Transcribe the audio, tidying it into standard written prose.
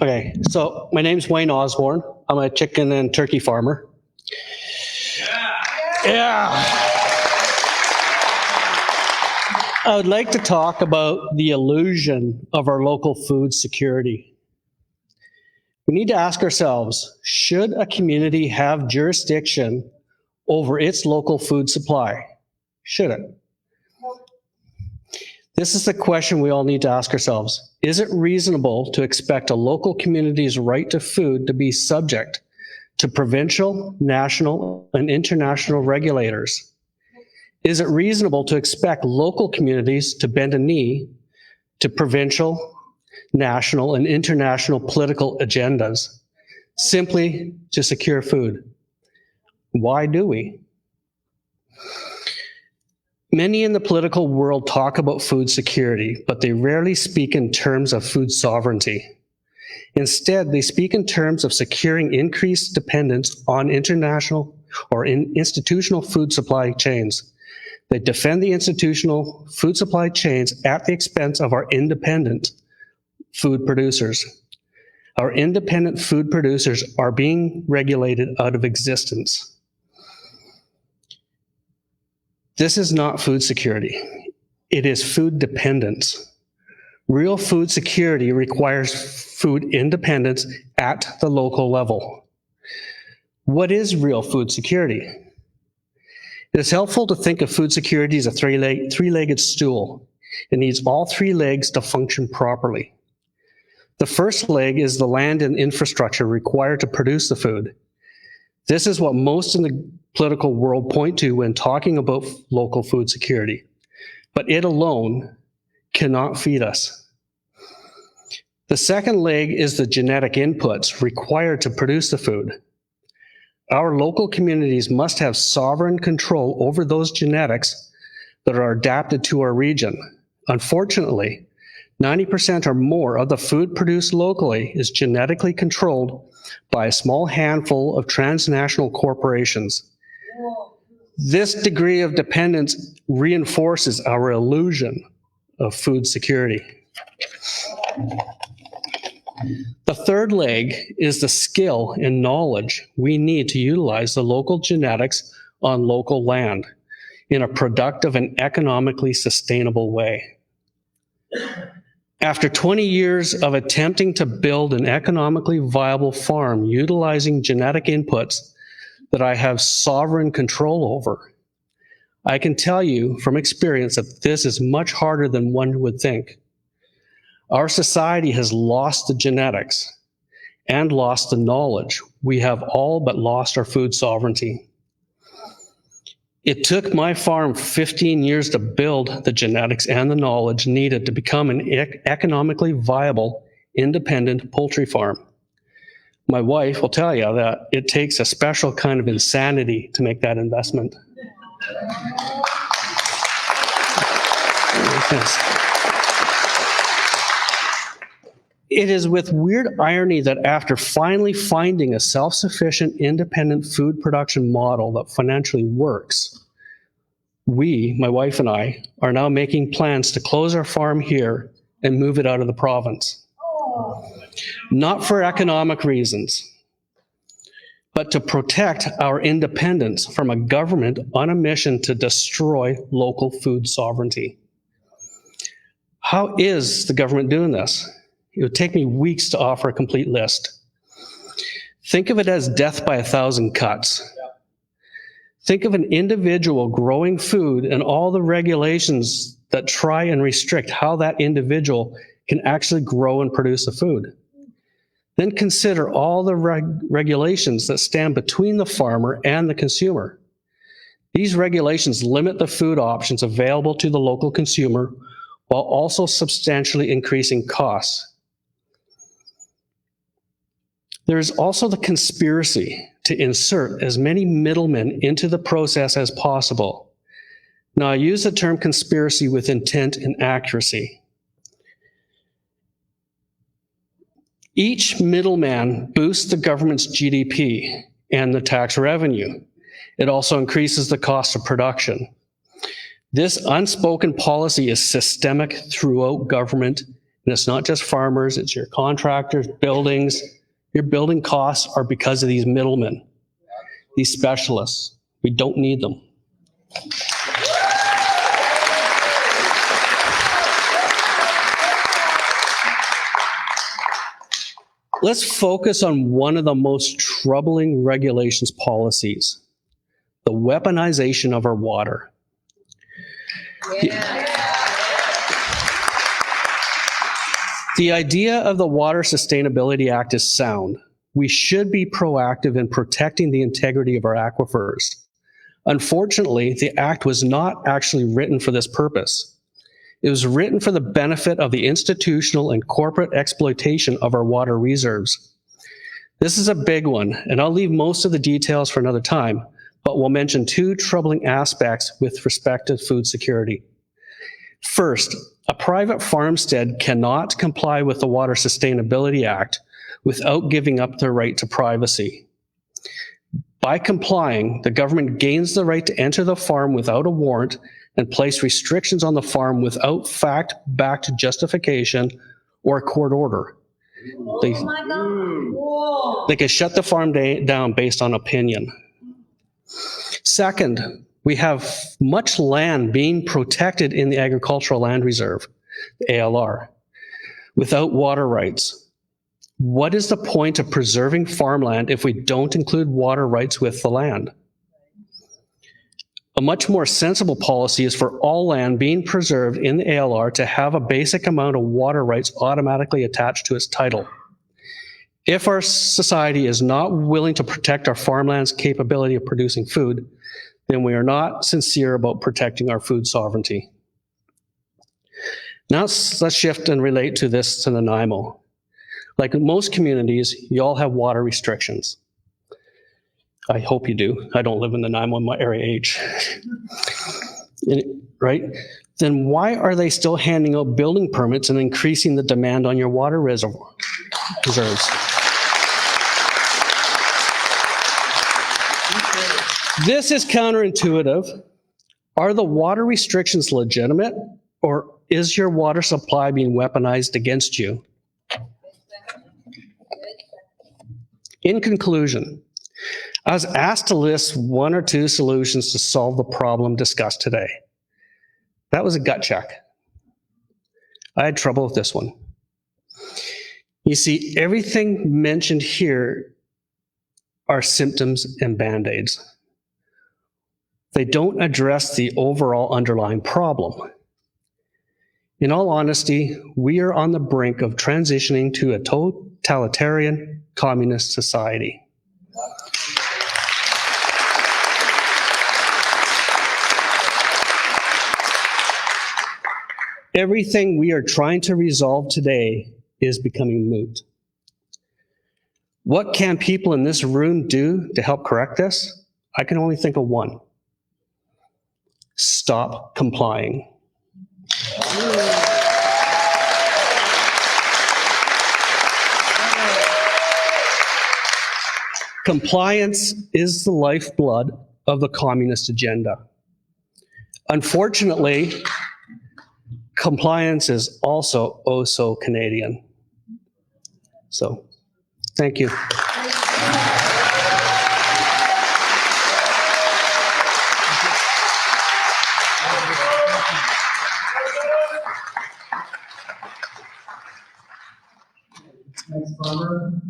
Okay, so my name's Wayne Osborne. I'm a chicken and turkey farmer. Yeah. I would like to talk about the illusion of our local food security. We need to ask ourselves, should a community have jurisdiction over its local food supply? Should it? This is the question we all need to ask ourselves. Is it reasonable to expect a local community's right to food to be subject to provincial, national, and international regulators? Is it reasonable to expect local communities to bend a knee to provincial, national, and international political agendas simply to secure food? Why do we? Many in the political world talk about food security, but they rarely speak in terms of food sovereignty. Instead, they speak in terms of securing increased dependence on international or institutional food supply chains. They defend the institutional food supply chains at the expense of our independent food producers. Our independent food producers are being regulated out of existence. This is not food security. It is food dependence. Real food security requires food independence at the local level. What is real food security? It is helpful to think of food security as a three-legged stool. It needs all three legs to function properly. The first leg is the land and infrastructure required to produce the food. This is what most in the political world point to when talking about local food security. But it alone cannot feed us. The second leg is the genetic inputs required to produce the food. Our local communities must have sovereign control over those genetics that are adapted to our region. Unfortunately, 90% or more of the food produced locally is genetically controlled by a small handful of transnational corporations. This degree of dependence reinforces our illusion of food security. The third leg is the skill and knowledge we need to utilize the local genetics on local land in a productive and economically sustainable way. After 20 years of attempting to build an economically viable farm utilizing genetic inputs that I have sovereign control over, I can tell you from experience that this is much harder than one would think. Our society has lost the genetics and lost the knowledge. We have all but lost our food sovereignty. It took my farm 15 years to build the genetics and the knowledge needed to become an economically viable, independent poultry farm. My wife will tell you that it takes a special kind of insanity to make that investment. It is with weird irony that after finally finding a self-sufficient, independent food production model that financially works, we, my wife and I, are now making plans to close our farm here and move it out of the province. Not for economic reasons, but to protect our independence from a government on a mission to destroy local food sovereignty. How is the government doing this? It would take me weeks to offer a complete list. Think of it as death by 1,000 cuts. Think of an individual growing food and all the regulations that try and restrict how that individual can actually grow and produce the food. Then consider all the regulations that stand between the farmer and the consumer. These regulations limit the food options available to the local consumer while also substantially increasing costs. There is also the conspiracy to insert as many middlemen into the process as possible. Now, I use the term conspiracy with intent and accuracy. Each middleman boosts the government's GDP and the tax revenue. It also increases the cost of production. This unspoken policy is systemic throughout government And it's not just farmers, it's your contractors, buildings. Your building costs are because of these middlemen, these specialists. We don't need them. Let's focus on one of the most troubling regulations policies, the weaponization of our water. Yeah. The idea of the Water Sustainability Act is sound. We should be proactive in protecting the integrity of our aquifers. Unfortunately, the Act was not actually written for this purpose. It was written for the benefit of the institutional and corporate exploitation of our water reserves. This is a big one, and I'll leave most of the details for another time, but we'll mention two troubling aspects with respect to food security. First, a private farmstead cannot comply with the Water Sustainability Act without giving up their right to privacy. By complying, the government gains the right to enter the farm without a warrant and place restrictions on the farm without fact-backed justification or a court order. They can shut the farm down based on opinion. Second, we have much land being protected in the Agricultural Land Reserve, the ALR, without water rights. What is the point of preserving farmland if we don't include water rights with the land? A much more sensible policy is for all land being preserved in the ALR to have a basic amount of water rights automatically attached to its title. If our society is not willing to protect our farmland's capability of producing food, then we are not sincere about protecting our food sovereignty. Now let's shift and relate to this to Nanaimo. Like in most communities, you all have water restrictions. I hope you do. I don't live in Nanaimo, I'm my area H. Right? Then why are they still handing out building permits and increasing the demand on your water reserves? This is counterintuitive. Are the water restrictions legitimate, or is your water supply being weaponized against you? In conclusion, I was asked to list one or two solutions to solve the problem discussed today. That was a gut check. I had trouble with this one. You see, everything mentioned here are symptoms and band-aids. They don't address the overall underlying problem. In all honesty, we are on the brink of transitioning to a totalitarian communist society. Everything we are trying to resolve today is becoming moot. What can people in this room do to help correct this? I can only think of one. Stop complying. Compliance is the lifeblood of the communist agenda. Unfortunately, compliance is also oh so Canadian. So, thank you. Thanks, Farmer.